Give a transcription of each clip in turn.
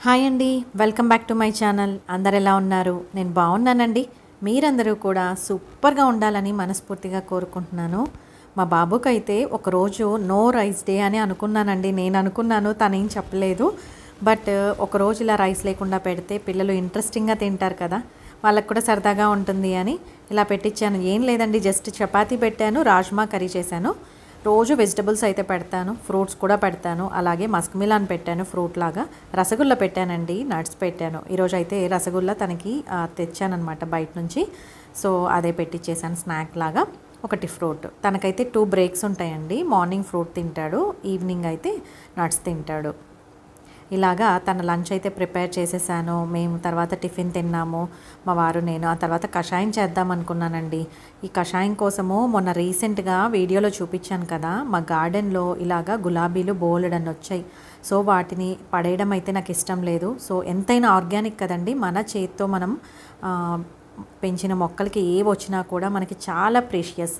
Hi అండి, welcome back to my channel. అందరు ఎలా ఉన్నారు? నేను బాగున్నానండి. మీరందరూ కూడా సూపర్గా ఉండాలని మనస్ఫూర్తిగా కోరుకుంటున్నాను. మా బాబుకైతే ఒకరోజు నో రైస్ డే అని అనుకున్నానండి. నేను అనుకున్నాను, తనేం చెప్పలేదు. బట్ ఒకరోజు ఇలా రైస్ లేకుండా పెడితే పిల్లలు ఇంట్రెస్టింగ్గా తింటారు కదా, వాళ్ళకు కూడా సరదాగా ఉంటుంది అని ఇలా పెట్టించాను. ఏం లేదండి, జస్ట్ చపాతీ పెట్టాను, రాజ్మా కర్రీ చేశాను. రోజు వెజిటబుల్స్ అయితే పెడతాను, ఫ్రూట్స్ కూడా పెడతాను. అలాగే మస్క్ మిలాన్ పెట్టాను, ఫ్రూట్ లాగా. రసగుల్లా పెట్టానండి, నట్స్ పెట్టాను. ఈరోజు అయితే రసగుల్లా తనకి తెచ్చానమాట బయట నుంచి. సో అదే పెట్టించేసాను స్నాక్ లాగా. ఒకటి ఫ్రూట్, తనకైతే 2 బ్రేక్స్ ఉంటాయండి. మార్నింగ్ ఫ్రూట్ తింటాడు, ఈవినింగ్ అయితే నట్స్ తింటాడు. ఇలాగా తన లంచ్ అయితే ప్రిపేర్ చేసేసాను. మేము తర్వాత టిఫిన్ తిన్నాము, మా వారు నేను. ఆ తర్వాత కషాయం చేద్దాం అనుకున్నానండి. ఈ కషాయం కోసము మొన్న రీసెంట్గా వీడియోలో చూపించాను కదా, మా గార్డెన్లో ఇలాగా గులాబీలు బోలెడన్ని వచ్చాయి. సో వాటిని పడేయడం అయితే నాకు ఇష్టం లేదు. సో ఎంతైనా ఆర్గానిక్ కదండి, మన చేతితో మనం పెంచిన మొక్కలకి ఏవి వచ్చినా కూడా మనకి చాలా ప్రీషియస్.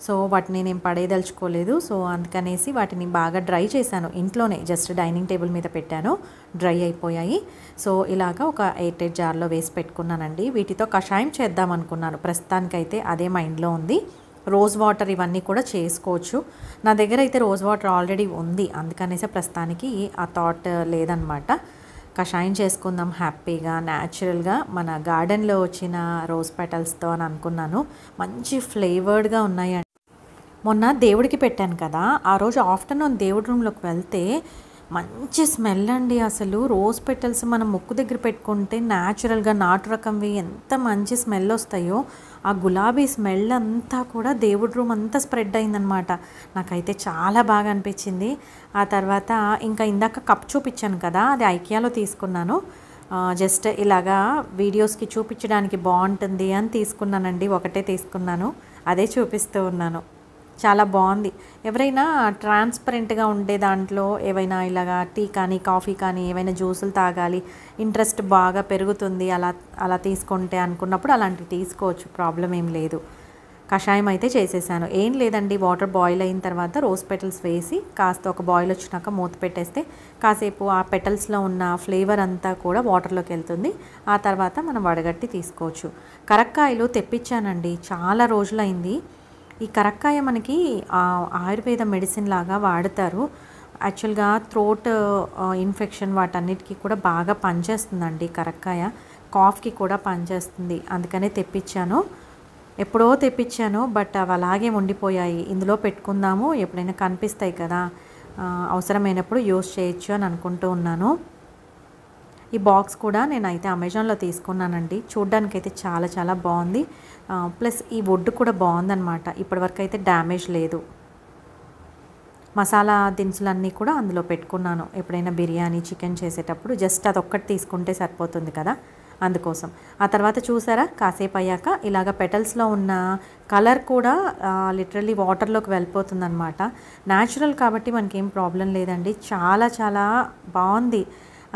సో వాటిని నేను పడేదలుచుకోలేదు. సో అందుకనేసి వాటిని బాగా డ్రై చేశాను ఇంట్లోనే, జస్ట్ డైనింగ్ టేబుల్ మీద పెట్టాను, డ్రై అయిపోయాయి. సో ఇలాగా ఒక 8 జార్లో వేసి పెట్టుకున్నానండి. వీటితో కషాయం చేద్దాం అనుకున్నాను. ప్రస్తుతానికైతే అదే మైండ్లో ఉంది. రోజ్ వాటర్ ఇవన్నీ కూడా చేసుకోవచ్చు. నా దగ్గర అయితే రోజ్ వాటర్ ఆల్రెడీ ఉంది, అందుకనేసి ప్రస్తుతానికి ఆ థాట్ లేదనమాట. కషాయం చేసుకుందాం హ్యాపీగా, న్యాచురల్గా మన గార్డెన్లో వచ్చిన రోజ్ పెటల్స్తో అని అనుకున్నాను. మంచి ఫ్లేవర్డ్గా ఉన్నాయి. మొన్న దేవుడికి పెట్టాను కదా, ఆ రోజు ఆఫ్టర్నూన్ దేవుడి రూమ్లోకి వెళ్తే మంచి స్మెల్ అండి. అసలు రోజ్ పెటల్స్ మనం ముక్కు దగ్గర పెట్టుకుంటే న్యాచురల్గా నాటు రకంవి ఎంత మంచి స్మెల్ వస్తాయో, ఆ గులాబీ స్మెల్ అంతా కూడా దేవుడి రూమ్ అంతా స్ప్రెడ్ అయిందనమాట. నాకైతే చాలా బాగా అనిపించింది. ఆ తర్వాత ఇంకా ఇందాక కప్ చూపించాను కదా, అది ఐకియాలో తీసుకున్నాను. జస్ట్ ఇలాగా వీడియోస్కి చూపించడానికి బాగుంటుంది అని తీసుకున్నానండి. ఒకటే తీసుకున్నాను, అదే చూపిస్తూ ఉన్నాను. చాలా బాగుంది. ఎవరైనా ట్రాన్స్పరెంట్గా ఉండే దాంట్లో ఏవైనా ఇలాగా టీ కానీ కాఫీ కానీ ఏవైనా జ్యూసులు తాగాలి, ఇంట్రెస్ట్ బాగా పెరుగుతుంది అలా తీసుకుంటే అనుకున్నప్పుడు అలాంటివి తీసుకోవచ్చు, ప్రాబ్లం ఏం లేదు. కషాయం అయితే చేసేసాను. ఏం లేదండి, వాటర్ బాయిల్ అయిన తర్వాత రోజ్ పెటల్స్ వేసి కాస్త ఒక బాయిల్ వచ్చినాక మూత పెట్టేస్తే కాసేపు ఆ పెటల్స్లో ఉన్న ఫ్లేవర్ అంతా కూడా వాటర్లోకి వెళ్తుంది. ఆ తర్వాత మనం వడగట్టి తీసుకోవచ్చు. కరక్కాయలు తెప్పించానండి, చాలా రోజులైంది. ఈ కరక్కాయ మనకి ఆయుర్వేద మెడిసిన్ లాగా వాడతారు. యాక్చువల్గా థ్రోట్ ఇన్ఫెక్షన్ వాటన్నిటికీ కూడా బాగా పనిచేస్తుందండి కరక్కాయ. కాఫ్కి కూడా పనిచేస్తుంది, అందుకనే తెప్పించాను. ఎప్పుడో తెప్పించాను, బట్ అవి అలాగే ఉండిపోయాయి. ఇందులో పెట్టుకుందాము, ఎప్పుడైనా కనిపిస్తాయి కదా, అవసరమైనప్పుడు యూస్ చేయొచ్చు అని అనుకుంటూ ఉన్నాను. ఈ బాక్స్ కూడా నేనైతే అమెజాన్లో తీసుకున్నానండి. చూడ్డానికి అయితే చాలా చాలా బాగుంది. ప్లస్ ఈ వుడ్ కూడా బాగుందన్నమాట. ఇప్పటివరకు అయితే డ్యామేజ్ లేదు. మసాలా దినుసులన్నీ కూడా అందులో పెట్టుకున్నాను. ఎప్పుడైనా బిర్యానీ చికెన్ చేసేటప్పుడు జస్ట్ అదొక్కటి తీసుకుంటే సరిపోతుంది కదా, అందుకోసం. ఆ తర్వాత చూసారా, కాసేపు అయ్యాక ఇలాగ పెటల్స్లో ఉన్న కలర్ కూడా లిటరల్లీ వాటర్లోకి వెళ్ళిపోతుంది అనమాట. న్యాచురల్ కాబట్టి మనకేం ప్రాబ్లం లేదండి. చాలా చాలా బాగుంది.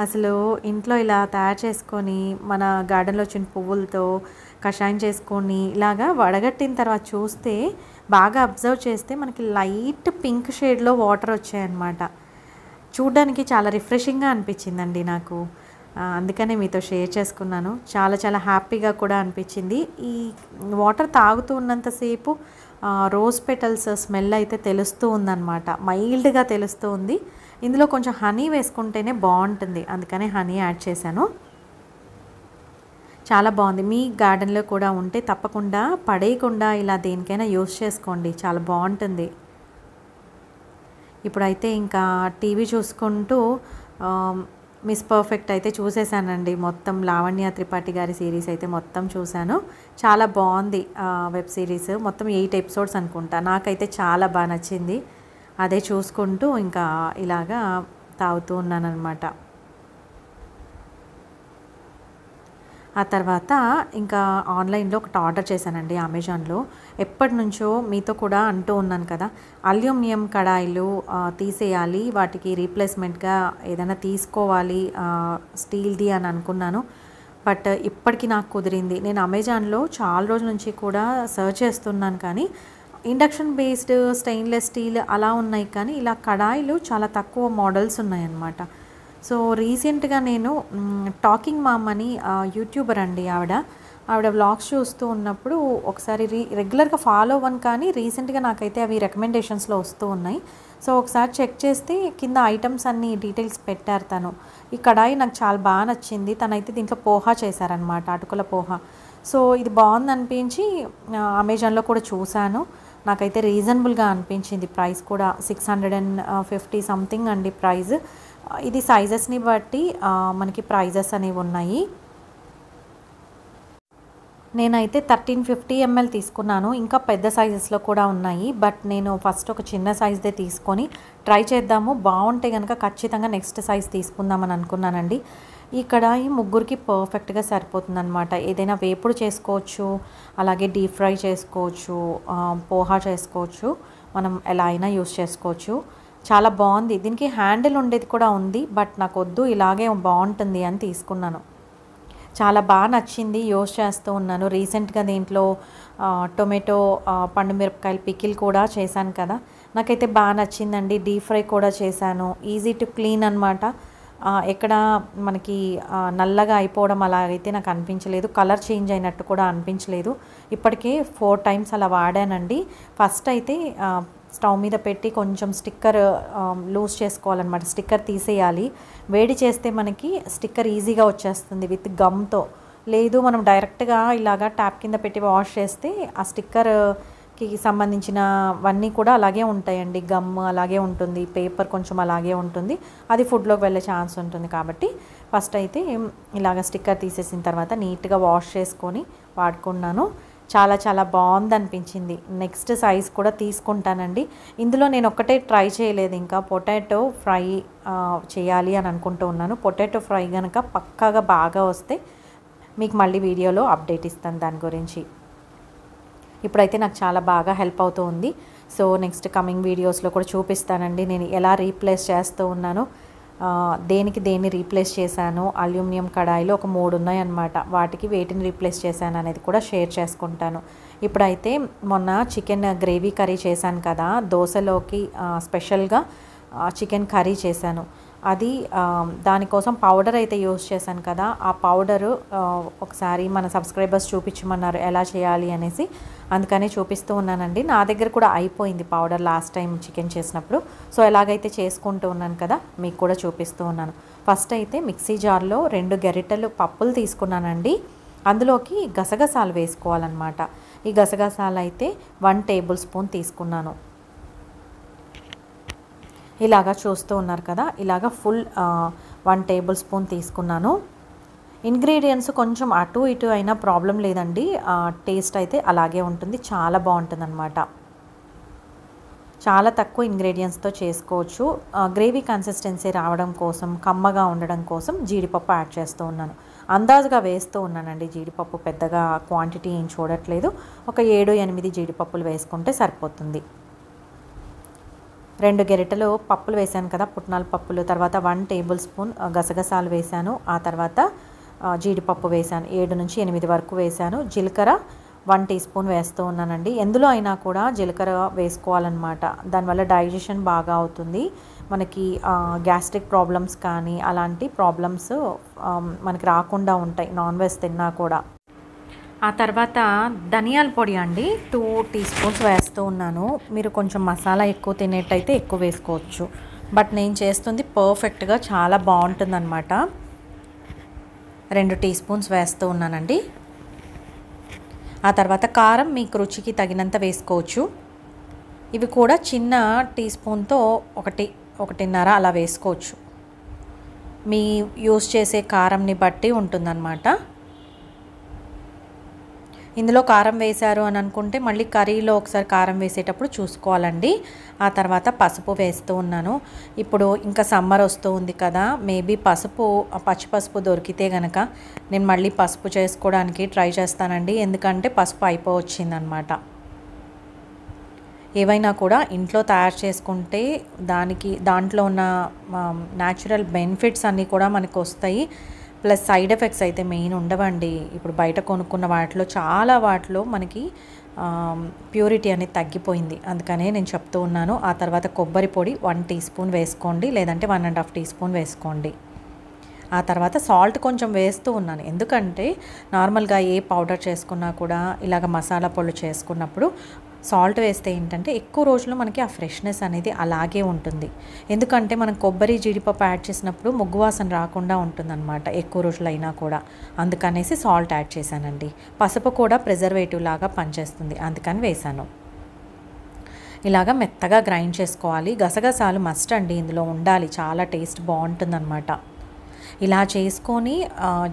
అసలు ఇంట్లో ఇలా తయారు చేసుకొని మన గార్డెన్లో వచ్చిన పువ్వులతో కషాయం చేసుకొని ఇలాగా వడగట్టిన తర్వాత చూస్తే, బాగా అబ్జర్వ్ చేస్తే మనకి లైట్ పింక్ షేడ్లో వాటర్ వచ్చాయన్నమాట. చూడ్డానికి చాలా రిఫ్రెషింగ్గా అనిపించిందండి నాకు. అందుకనే మీతో షేర్ చేసుకున్నాను. చాలా చాలా హ్యాపీగా కూడా అనిపించింది. ఈ వాటర్ తాగుతూ ఉన్నంతసేపు రోజ్ పెటల్స్ స్మెల్ అయితే తెలుస్తూ ఉందన్నమాట, మైల్డ్గా తెలుస్తూ ఉంది. ఇందులో కొంచెం హనీ వేసుకుంటేనే బాగుంటుంది, అందుకనే హనీ యాడ్ చేశాను. చాలా బాగుంది. మీ గార్డెన్లో కూడా ఉంటే తప్పకుండా పడేయకుండా ఇలా దేనికైనా యూస్ చేసుకోండి, చాలా బాగుంటుంది. ఇప్పుడైతే ఇంకా టీవీ చూసుకుంటూ మిస్ పర్ఫెక్ట్ అయితే చూసేసానండి. మొత్తం లావణ్య త్రిపాఠి గారి సిరీస్ అయితే మొత్తం చూశాను. చాలా బాగుంది వెబ్ సిరీస్. మొత్తం 8 ఎపిసోడ్స్ అనుకుంటా. నాకైతే చాలా బాగా నచ్చింది. అదే చూసుకుంటూ ఇంకా ఇలాగా తాగుతూ ఉన్నానన్నమాట. ఆ తర్వాత ఇంకా ఆన్లైన్లో ఒకటి ఆర్డర్ చేశానండి అమెజాన్లో. ఎప్పటి నుంచో మీతో కూడా అంటూ ఉన్నాను కదా, అల్యూమినియం కడాయిలు తీసేయాలి, వాటికి రీప్లేస్మెంట్గా ఏదైనా తీసుకోవాలి స్టీల్ది అని అనుకున్నాను. బట్ ఇప్పటికీ నాకు కుదిరింది. నేను అమెజాన్లో చాలా రోజుల నుంచి కూడా సర్చ్ చేస్తున్నాను, కానీ ఇండక్షన్ బేస్డ్ స్టెయిన్లెస్ స్టీల్ అలా ఉన్నాయి, కానీ ఇలా కడాయిలు చాలా తక్కువ మోడల్స్ ఉన్నాయన్నమాట. సో రీసెంట్గా నేను టాకింగ్ మామ్ అని యూట్యూబర్ అండి ఆవిడ వ్లాగ్స్ చూస్తూ ఉన్నప్పుడు ఒకసారి రెగ్యులర్గా ఫాలో అవ్వను, కానీ రీసెంట్గా నాకైతే అవి రికమెండేషన్స్లో వస్తూ ఉన్నాయి. సో ఒకసారి చెక్ చేస్తే కింద ఐటమ్స్ అన్ని డీటెయిల్స్ పెట్టారు తను. ఈ కడాయి నాకు చాలా బాగా నచ్చింది. తనైతే దీంట్లో పోహా చేశారనమాట, అటుకుల పోహా. సో ఇది బాగుంది అనిపించి అమెజాన్లో కూడా చూశాను. నాకైతే రీజనబుల్గా అనిపించింది. ప్రైస్ కూడా 650 సంథింగ్ అండి ప్రైస్. ఇది సైజెస్ని బట్టి మనకి ప్రైజెస్ అనేవి ఉన్నాయి. నేనైతే 1350 ml తీసుకున్నాను. ఇంకా పెద్ద సైజెస్లో కూడా ఉన్నాయి, బట్ నేను ఫస్ట్ ఒక చిన్న సైజ్దే తీసుకొని ట్రై చేద్దాము, బాగుంటే కనుక ఖచ్చితంగా నెక్స్ట్ సైజ్ తీసుకుందామని అనుకున్నానండి. ఈ కడాయి ముగ్గురికి పర్ఫెక్ట్గా సరిపోతుంది అనమాట. ఏదైనా వేపుడు చేసుకోవచ్చు, అలాగే డీప్ ఫ్రై చేసుకోవచ్చు, పోహా చేసుకోవచ్చు, మనం ఎలా అయినా యూస్ చేసుకోవచ్చు. చాలా బాగుంది. దీనికి హ్యాండిల్ ఉండేది కూడా ఉంది, బట్ నాకు వద్దు, ఇలాగే బాగుంటుంది అని తీసుకున్నాను. చాలా బాగా నచ్చింది, యూస్ చేస్తూ ఉన్నాను. రీసెంట్గా దీంట్లో టొమాటో పండు మిరపకాయలు పికిల్ కూడా చేశాను కదా, నాకైతే బాగా నచ్చిందండి. డీప్ ఫ్రై కూడా చేశాను. ఈజీ టు క్లీన్ అనమాట. ఎక్కడ మనకి నల్లగా అయిపోవడం అలాగైతే నాకు అనిపించలేదు, కలర్ చేంజ్ అయినట్టు కూడా అనిపించలేదు. ఇప్పటికే 4 times అలా వాడానండి. ఫస్ట్ అయితే స్టవ్ మీద పెట్టి కొంచెం స్టిక్కర్ లూజ్ చేసుకోవాలన్నమాట, స్టిక్కర్ తీసేయాలి. వేడి చేస్తే మనకి స్టిక్కర్ ఈజీగా వచ్చేస్తుంది విత్ గమ్తో. లేదు మనం డైరెక్ట్గా ఇలాగా ట్యాప్ కింద పెట్టి వాష్ చేస్తే ఆ స్టిక్కర్కి సంబంధించినవన్నీ కూడా అలాగే ఉంటాయండి. గమ్ అలాగే ఉంటుంది, పేపర్ కొంచెం అలాగే ఉంటుంది, అది ఫుడ్లోకి వెళ్ళే ఛాన్స్ ఉంటుంది. కాబట్టి ఫస్ట్ అయితే ఇలాగ స్టిక్కర్ తీసేసిన తర్వాత నీట్గా వాష్ చేసుకొని వాడుకున్నాను. చాలా చాలా బాగుంది అనిపించింది. నెక్స్ట్ సైజ్ కూడా తీసుకుంటానండి. ఇందులో నేను ఒక్కటే ట్రై చేయలేదు, ఇంకా పొటాటో ఫ్రై చేయాలి అని అనుకుంటూ ఉన్నాను. పొటాటో ఫ్రై కనుక పక్కాగా బాగా వస్తే మీకు మళ్ళీ వీడియోలో అప్డేట్ ఇస్తాను దాని గురించి. ఇప్పుడైతే నాకు చాలా బాగా హెల్ప్ అవుతూ ఉంది. సో నెక్స్ట్ కమింగ్ వీడియోస్లో కూడా చూపిస్తానండి నేను ఎలా రీప్లేస్ చేస్తూ ఉన్నాను, దేన్ని రీప్లేస్ చేశాను. అల్యూమినియం కడాయిలు ఒక 3 ఉన్నాయన్నమాట, వాటికి వేటిని రీప్లేస్ చేశాను అనేది కూడా షేర్ చేసుకుంటాను. ఇప్పుడైతే మొన్న చికెన్ గ్రేవీ కర్రీ చేశాను కదా, దోశలోకి స్పెషల్గా చికెన్ కర్రీ చేశాను. అది దానికోసం పౌడర్ అయితే యూస్ చేశాను కదా, ఆ పౌడరు ఒకసారి మన సబ్స్క్రైబర్స్ చూపించమన్నారు ఎలా చేయాలి అనేసి, అందుకనే చూపిస్తూ ఉన్నానండి. నా దగ్గర కూడా అయిపోయింది పౌడర్ లాస్ట్ టైం చికెన్ చేసినప్పుడు. సో ఎలాగైతే చేసుకుంటూ ఉన్నాను కదా, మీకు కూడా చూపిస్తూ ఉన్నాను. ఫస్ట్ అయితే మిక్సీ జార్లో 2 గరిటెలు పప్పులు తీసుకున్నానండి. అందులోకి గసగసాలు వేసుకోవాలన్నమాట. ఈ గసగసాలు అయితే 1 టేబుల్ స్పూన్ తీసుకున్నాను. ఇలాగా చూస్తూ ఉన్నారు కదా, ఇలాగా ఫుల్ 1 టేబుల్ స్పూన్ తీసుకున్నాను. ఇంగ్రీడియంట్స్ కొంచెం అటు ఇటు అయినా ప్రాబ్లం లేదండి, టేస్ట్ అయితే అలాగే ఉంటుంది, చాలా బాగుంటుంది అనమాట. చాలా తక్కువ ఇంగ్రీడియంట్స్తో చేసుకోవచ్చు. గ్రేవీ కన్సిస్టెన్సీ రావడం కోసం, కమ్మగా ఉండడం కోసం జీడిపప్పు యాడ్ చేస్తూ ఉన్నాను. అందాజుగా వేస్తూ ఉన్నానండి జీడిపప్పు, పెద్దగా క్వాంటిటీ ఏం చూడట్లేదు. ఒక 7-8 జీడిపప్పులు వేసుకుంటే సరిపోతుంది. 2 గరిటెలు పప్పులు వేసాను కదా, పుట్నాల పప్పులు. తర్వాత 1 టేబుల్ స్పూన్ గసగసాలు వేసాను. ఆ తర్వాత జీడిపప్పు వేసాను, 7-8 వరకు వేసాను. జీలకర్ర 1 టీ స్పూన్ వేస్తూ ఉన్నానండి. ఎందులో అయినా కూడా జీలకర్ర వేసుకోవాలన్నమాట, దానివల్ల డైజెషన్ బాగా అవుతుంది. మనకి గ్యాస్ట్రిక్ ప్రాబ్లమ్స్ కానీ అలాంటి ప్రాబ్లమ్స్ మనకి రాకుండా ఉంటాయి నాన్ వెజ్ తిన్నా కూడా. ఆ తర్వాత ధనియాల పొడి అండి 2 టీ స్పూన్స్ వేస్తూ ఉన్నాను. మీరు కొంచెం మసాలా ఎక్కువ తినేటైతే ఎక్కువ వేసుకోవచ్చు, బట్ నేను చేస్తుంది పర్ఫెక్ట్గా చాలా బాగుంటుందన్నమాట. 2 టీ స్పూన్స్ వేస్తూ ఉన్నానండి. ఆ తర్వాత కారం మీకు రుచికి తగినంత వేసుకోవచ్చు. ఇవి కూడా చిన్న టీ స్పూన్తో 1-1.5 అలా వేసుకోవచ్చు. మీ యూస్ చేసే కారంని బట్టి ఉంటుందన్నమాట. ఇందులో కారం వేశారు అని అనుకుంటే మళ్ళీ కర్రీలో ఒకసారి కారం వేసేటప్పుడు చూసుకోవాలండి. ఆ తర్వాత పసుపు వేస్తూ ఉన్నాను. ఇప్పుడు ఇంకా సమ్మర్ వస్తూ ఉంది కదా, మేబీ పచ్చి పసుపు దొరికితే కనుక నేను మళ్ళీ పసుపు చేసుకోవడానికి ట్రై చేస్తానండి, ఎందుకంటే పసుపు అయిపోవచ్చిందనమాట. ఏవైనా కూడా ఇంట్లో తయారు చేసుకుంటే దాంట్లో ఉన్న న్యాచురల్ బెనిఫిట్స్ అన్నీ కూడా మనకు వస్తాయి. ప్లస్ సైడ్ ఎఫెక్ట్స్ అయితే మెయిన్ ఉండవండి. ఇప్పుడు బయట కొనుక్కున్న వాటిలో మనకి ప్యూరిటీ అనేది తగ్గిపోయింది, అందుకనే నేను చెప్తూ ఉన్నాను. ఆ తర్వాత కొబ్బరి పొడి 1 టీ స్పూన్ వేసుకోండి, లేదంటే 1.5 టీ స్పూన్ వేసుకోండి. ఆ తర్వాత సాల్ట్ కొంచెం వేస్తూ ఉన్నాను, ఎందుకంటే నార్మల్గా ఏ పౌడర్ చేసుకున్నా కూడా ఇలాగ మసాలా పొళ్ళు చేసుకున్నప్పుడు సాల్ట్ వేస్తే ఏంటంటే ఎక్కువ రోజులు మనకి ఆ ఫ్రెష్నెస్ అనేది అలాగే ఉంటుంది. ఎందుకంటే మనం కొబ్బరి జీడిపప్పు యాడ్ చేసినప్పుడు ముగ్గు వాసన రాకుండా ఉంటుందన్నమాట ఎక్కువ రోజులు అయినా కూడా. అందుకనేసి సాల్ట్ యాడ్ చేశానండి. పసుపు కూడా ప్రిజర్వేటివ్ లాగా పనిచేస్తుంది, అందుకని వేశాను. ఇలాగ మెత్తగా గ్రైండ్ చేసుకోవాలి. గసగసాలు మస్ట్ అండి, ఇందులో ఉండాలి, చాలా టేస్ట్ బాగుంటుందన్నమాట. ఇలా చేసుకొని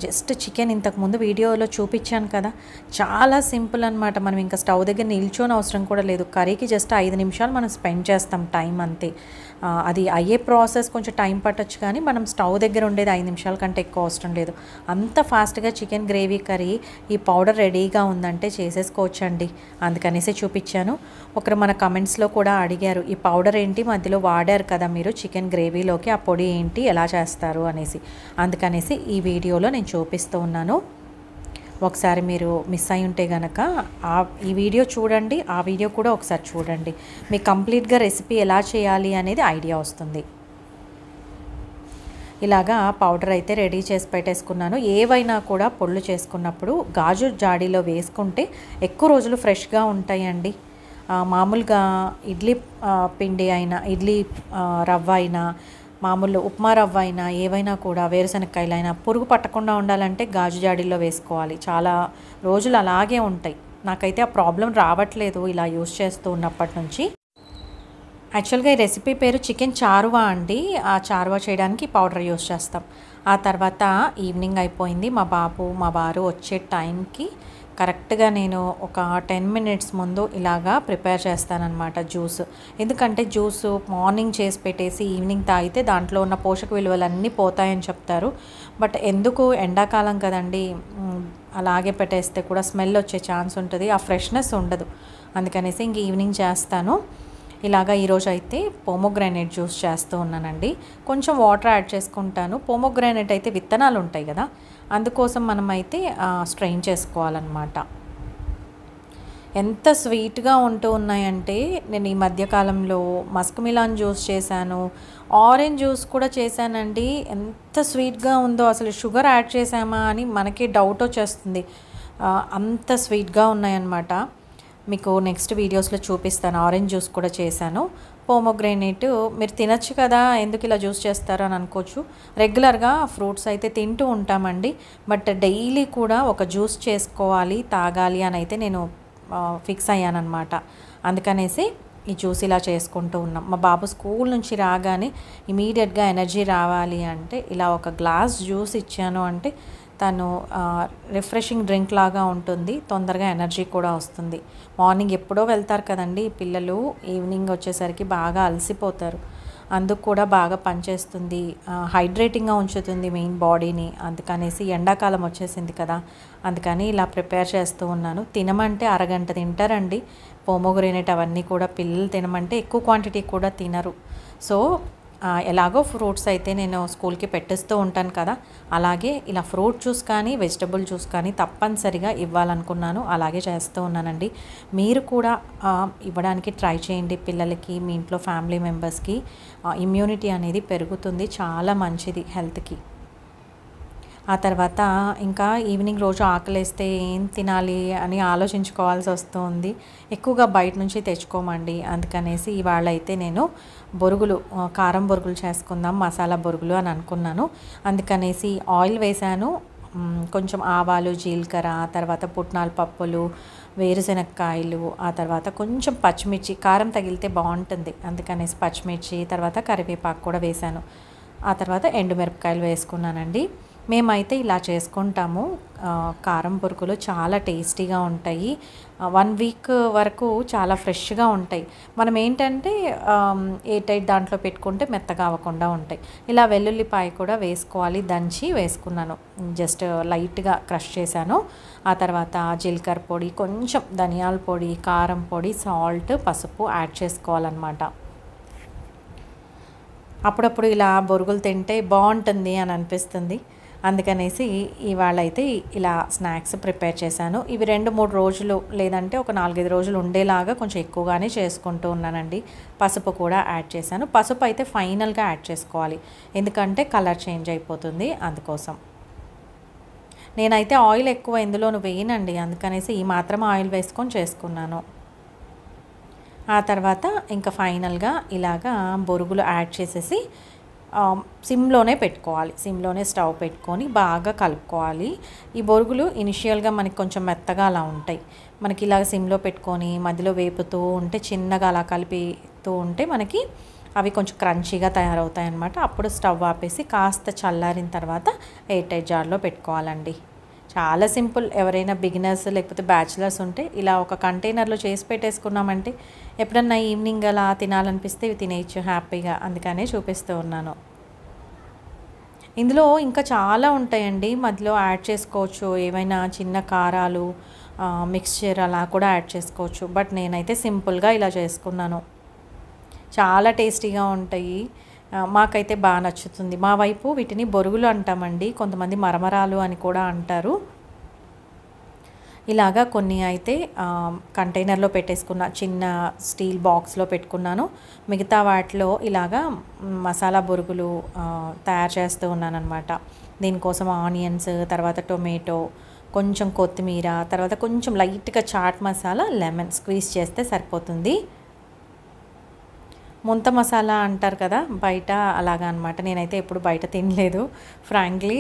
జస్ట్ చికెన్ ఇంతకుముందు వీడియోలో చూపించాను కదా, చాలా సింపుల్ అనమాట. మనం ఇంకా స్టవ్ దగ్గర నిల్చొని అవసరం కూడా లేదు. కర్రీకి జస్ట్ 5 నిమిషాలు మనం స్పెండ్ చేస్తాం టైం అంతే. అది అయ్యే ప్రాసెస్ కొంచెం టైం పట్టొచ్చు, కానీ మనం స్టవ్ దగ్గర ఉండేది 5 నిమిషాల కంటే ఎక్కువ అవసరం లేదు. అంత ఫాస్ట్గా చికెన్ గ్రేవీ కర్రీ ఈ పౌడర్ రెడీగా ఉందంటే చేసేసుకోవచ్చండి. అందుకనేసి చూపించాను. ఒకరు మన కమెంట్స్లో కూడా అడిగారు, ఈ పౌడర్ ఏంటి మధ్యలో వాడారు కదా మీరు చికెన్ గ్రేవీలోకి, ఆ పొడి ఏంటి, ఎలా చేస్తారు అనేసి. అందుకనేసి ఈ వీడియోలో నేను చూపిస్తూ ఉన్నాను. ఒకసారి మీరు మిస్ అయి ఉంటే కనుక ఈ వీడియో చూడండి, ఆ వీడియో కూడా ఒకసారి చూడండి. మీకు కంప్లీట్గా రెసిపీ ఎలా చేయాలి అనేది ఐడియా వస్తుంది. ఇలాగా పౌడర్ అయితే రెడీ చేసి పెట్టేసుకున్నాను. ఏవైనా కూడా పొళ్ళు చేసుకున్నప్పుడు గాజు జాడీలో వేసుకుంటే ఎక్కువ రోజులు ఫ్రెష్గా ఉంటాయండి. మామూలుగా ఇడ్లీ పిండి అయినా, ఇడ్లీ రవ్వ అయినా, మామూలు ఉప్మా రవ్వ అయినా, ఏవైనా కూడా వేరుశనక్కాయలైనా పురుగు పట్టకుండా ఉండాలంటే గాజు జాడీల్లో వేసుకోవాలి. చాలా రోజులు అలాగే ఉంటాయి. నాకైతే ఆ ప్రాబ్లం రావట్లేదు ఇలా యూస్ చేస్తూ ఉన్నప్పటి నుంచి. యాక్చువల్గా ఈ రెసిపీ పేరు చికెన్ చారువా అండి. ఆ చారువా చేయడానికి పౌడర్ యూస్ చేస్తాం. ఆ తర్వాత ఈవినింగ్ అయిపోయింది. మా బాబు మా వారు వచ్చే టైంకి కరెక్ట్గా నేను ఒక 10 మినిట్స్ ముందు ఇలాగా ప్రిపేర్ చేస్తానన్నమాట జ్యూస్. ఎందుకంటే జ్యూస్ మార్నింగ్ చేసి పెట్టేసి ఈవినింగ్ తాగితే దాంట్లో ఉన్న పోషక విలువలన్నీ పోతాయని చెప్తారు. బట్ ఎందుకు, ఎండాకాలం కదండి, అలాగే పెట్టేస్తే కూడా స్మెల్ వచ్చే ఛాన్స్ ఉంటుంది, ఆ ఫ్రెష్నెస్ ఉండదు. అందుకనేసి ఇంక ఈవినింగ్ చేస్తాను. ఇలాగా ఈరోజు అయితే పోమోగ్రానైట్ జ్యూస్ చేస్తూ ఉన్నానండి. కొంచెం వాటర్ యాడ్ చేసుకుంటాను. పోమోగ్రానైట్ అయితే విత్తనాలు ఉంటాయి కదా, అందుకోసం మనం అయితే స్ట్రెయిన్ చేసుకోవాలన్నమాట. ఎంత స్వీట్గా ఉంటూ ఉన్నాయంటే, నేను ఈ మధ్యకాలంలో మస్క్ మిలాన్ జ్యూస్ చేశాను, ఆరెంజ్ జ్యూస్ కూడా చేశానండి. ఎంత స్వీట్గా ఉందో, అసలు షుగర్ యాడ్ చేసామా అని మనకి డౌట్ వచ్చేస్తుంది, అంత స్వీట్గా ఉన్నాయన్నమాట. మీకు నెక్స్ట్ వీడియోస్లో చూపిస్తాను. ఆరెంజ్ జ్యూస్ కూడా చేశాను. పోమోగ్రానైట్ మీరు తినచ్చు కదా, ఎందుకు ఇలా జ్యూస్ చేస్తారు అని అనుకోవచ్చు. రెగ్యులర్గా ఫ్రూట్స్ అయితే తింటూ ఉంటామండి, బట్ డైలీ కూడా ఒక జ్యూస్ చేసుకోవాలి, తాగాలి అని అయితే నేను ఫిక్స్ అయ్యానమాట. అందుకనేసి ఈ జ్యూస్ ఇలా చేసుకుంటూ ఉన్నాం. మా బాబు స్కూల్ నుంచి రాగానే ఇమీడియట్గా ఎనర్జీ రావాలి అంటే ఇలా ఒక గ్లాస్ జ్యూస్ ఇచ్చాను అంటే తను రిఫ్రెషింగ్ డ్రింక్ లాగా ఉంటుంది, తొందరగా ఎనర్జీ కూడా వస్తుంది. మార్నింగ్ ఎప్పుడో వెళ్తారు కదండి పిల్లలు, ఈవినింగ్ వచ్చేసరికి బాగా అలసిపోతారు. అందుకు కూడా బాగా పనిచేస్తుంది, హైడ్రేటింగ్గా ఉంచుతుంది మెయిన్ బాడీని. అందుకనేసి ఎండాకాలం వచ్చేసింది కదా, అందుకని ఇలా ప్రిపేర్ చేస్తూ ఉన్నాను. తినమంటే అరగంట తింటారండి పోమోగ్రానైట్. అవన్నీ కూడా పిల్లలు తినమంటే ఎక్కువ క్వాంటిటీ కూడా తినరు. సో ఎలాగో ఫ్రూట్స్ అయితే నేను స్కూల్కి పెట్టిస్తూ ఉంటాను కదా, అలాగే ఇలా ఫ్రూట్ జ్యూస్ కానీ వెజిటబుల్ జ్యూస్ కానీ తప్పనిసరిగా ఇవ్వాలనుకున్నాను, అలాగే చేస్తూ ఉన్నానండి. మీరు కూడా ఇవ్వడానికి ట్రై చేయండి పిల్లలకి, మీ ఇంట్లో ఫ్యామిలీ మెంబర్స్కి. ఇమ్యూనిటీ అనేది పెరుగుతుంది, చాలా మంచిది హెల్త్కి. ఆ తర్వాత ఇంకా ఈవినింగ్ రోజు ఆకలేస్తే ఏం తినాలి అని ఆలోచించుకోవాల్సి వస్తుంది. ఎక్కువగా బయట నుంచి తెచ్చుకోమండి. అందుకనేసి ఇవాళ అయితే నేను బొరుగులు, కారం బొరుగులు చేసుకుందాం, మసాలా బొరుగులు అని అనుకున్నాను. అందుకనేసి ఆయిల్ వేసాను, కొంచెం ఆవాలు, జీలకర్ర, తర్వాత పుట్నాల పప్పులు, వేరుశనక్కాయలు, ఆ తర్వాత కొంచెం పచ్చిమిర్చి, కారం తగిలితే బాగుంటుంది అందుకనేసి పచ్చిమిర్చి, తర్వాత కరివేపాకు కూడా వేసాను. ఆ తర్వాత ఎండుమిరపకాయలు వేసుకున్నానండి. మేమైతే ఇలా చేసుకుంటాము. కారం బొరుగులు చాలా టేస్టీగా ఉంటాయి. 1 వీక్ వరకు చాలా ఫ్రెష్గా ఉంటాయి. మనం ఏంటంటే ఎయిర్ టైట్ దాంట్లో పెట్టుకుంటే మెత్తగా అవ్వకుండా ఉంటాయి. ఇలా వెల్లుల్లిపాయ కూడా వేసుకోవాలి, దంచి వేసుకున్నాను, జస్ట్ లైట్గా క్రష్ చేశాను. ఆ తర్వాత జీలకర్ర పొడి, కొంచెం ధనియాల పొడి, కారం పొడి, సాల్ట్, పసుపు యాడ్ చేసుకోవాలన్నమాట. అప్పుడప్పుడు ఇలా బొరుగులు తింటే బాగుంటుంది అని అనిపిస్తుంది. అందుకనేసి ఇవాళ అయితే ఇలా స్నాక్స్ ప్రిపేర్ చేశాను. ఇవి 2-3 రోజులు లేదంటే ఒక 4-5 రోజులు ఉండేలాగా కొంచెం ఎక్కువగానే చేసుకుంటూ ఉన్నానండి. పసుపు కూడా యాడ్ చేశాను. పసుపు అయితే ఫైనల్గా యాడ్ చేసుకోవాలి, ఎందుకంటే కలర్ చేంజ్ అయిపోతుంది, అందుకోసం. నేనైతే ఆయిల్ ఎక్కువ ఇందులోను వేయనండి, అందుకనేసి ఈ మాత్రం ఆయిల్ వేసుకొని చేసుకున్నాను. ఆ తర్వాత ఇంకా ఫైనల్గా ఇలాగా బొరుగులు యాడ్ చేసేసి సిమ్లోనే పెట్టుకోవాలి. సిమ్లోనే స్టవ్ పెట్టుకొని బాగా కలుపుకోవాలి. ఈ బొరుగులు ఇనిషియల్గా మనకి కొంచెం మెత్తగా అలా ఉంటాయి. మనకి ఇలాగ సిమ్లో పెట్టుకొని మధ్యలో వేపుతూ ఉంటే, చిన్నగా అలా కలిపితూ ఉంటే మనకి అవి కొంచెం క్రంచీగా తయారవుతాయి అన్నమాట. అప్పుడు స్టవ్ ఆపేసి కాస్త చల్లారిన తర్వాత ఎయిర్ టైట్ జార్లో పెట్టుకోవాలండి. చాలా సింపుల్. ఎవరైనా బిగినర్స్ లేకపోతే బ్యాచిలర్స్ ఉంటే ఇలా ఒక కంటైనర్లో చేసి పెట్టేసుకున్నామంటే ఎప్పుడన్నా ఈవినింగ్ అలా తినాలనిపిస్తే ఇవి తినేయచ్చు హ్యాపీగా. అందుకనే చూపిస్తూ ఉన్నాను. ఇందులో ఇంకా చాలా ఉంటాయండి, మధ్యలో యాడ్ చేసుకోవచ్చు. ఏమైనా చిన్న కారాలు, మిక్స్చర్ అలా కూడా యాడ్ చేసుకోవచ్చు. బట్ నేనైతే సింపుల్గా ఇలా చేసుకున్నాను. చాలా టేస్టీగా ఉంటాయి. మాకైతే బాగా నచ్చుతుంది. మా వైపు వీటిని బొరుగులు అంటామండి, కొంతమంది మరమరాలు అని కూడా అంటారు. ఇలాగా కొన్ని అయితే కంటైనర్లో పెట్టేసుకున్న, చిన్న స్టీల్ బాక్స్లో పెట్టుకున్నాను. మిగతా వాటిలో ఇలాగా మసాలా బొరుగులు తయారు చేస్తూ ఉన్నానన్నమాట. దీనికోసం ఆనియన్స్, తర్వాత టొమాటో, కొంచెం కొత్తిమీర, తర్వాత కొంచెం లైట్గా చాట్ మసాలా, లెమన్ స్క్వీజ్ చేస్తే సరిపోతుంది. ముంత మసాలా అంటారు కదా బయట, అలాగా అనమాట. నేనైతే ఎప్పుడు బయట తినలేదు ఫ్రాంక్లీ.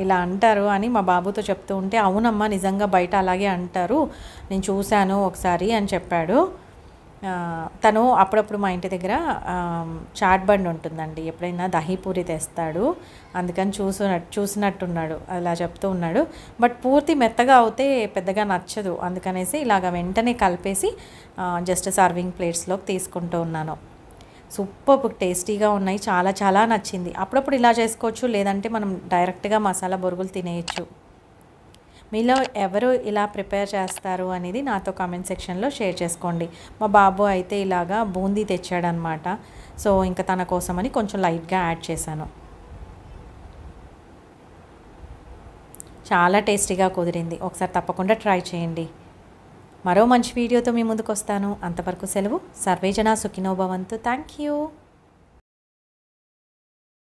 ఇలా అంటారు అని మా బాబుతో చెప్తూ ఉంటే, అవునమ్మా నిజంగా బయట అలాగే అంటారు, నేను చూశాను ఒకసారి అని చెప్పాడు. తను అప్పుడప్పుడు మా ఇంటి దగ్గర చాట్ బండి ఉంటుందండి, ఎప్పుడైనా దహీపూరి తెస్తాడు, అందుకని చూసినట్టున్నాడు, అలా చెప్తూ ఉన్నాడు. బట్ పూర్తి మెత్తగా అవుతే పెద్దగా నచ్చదు, అందుకనేసి ఇలాగ వెంటనే కలిపేసి జస్ట్ సర్వింగ్ ప్లేట్స్లోకి తీసుకుంటూ ఉన్నాను. సూపర్ టేస్టీగా ఉన్నాయి, చాలా చాలా నచ్చింది. అప్పుడప్పుడు ఇలా చేసుకోవచ్చు, లేదంటే మనం డైరెక్ట్గా మసాలా బొరుగులు తినేయచ్చు. మీలో ఎవరు ఇలా ప్రిపేర్ చేస్తారు అనేది నాతో కామెంట్ సెక్షన్లో షేర్ చేసుకోండి. మా బాబు అయితే ఇలాగా బూందీ తెచ్చాడనమాట, సో ఇంకా తన కోసమని కొంచెం లైట్గా యాడ్ చేశాను. చాలా టేస్టీగా కుదిరింది, ఒకసారి తప్పకుండా ట్రై చేయండి. మరో మంచి వీడియోతో మీ ముందుకు వస్తాను. అంతవరకు సెలవు. సర్వే జనా సుఖినో భవంతు. Thank you.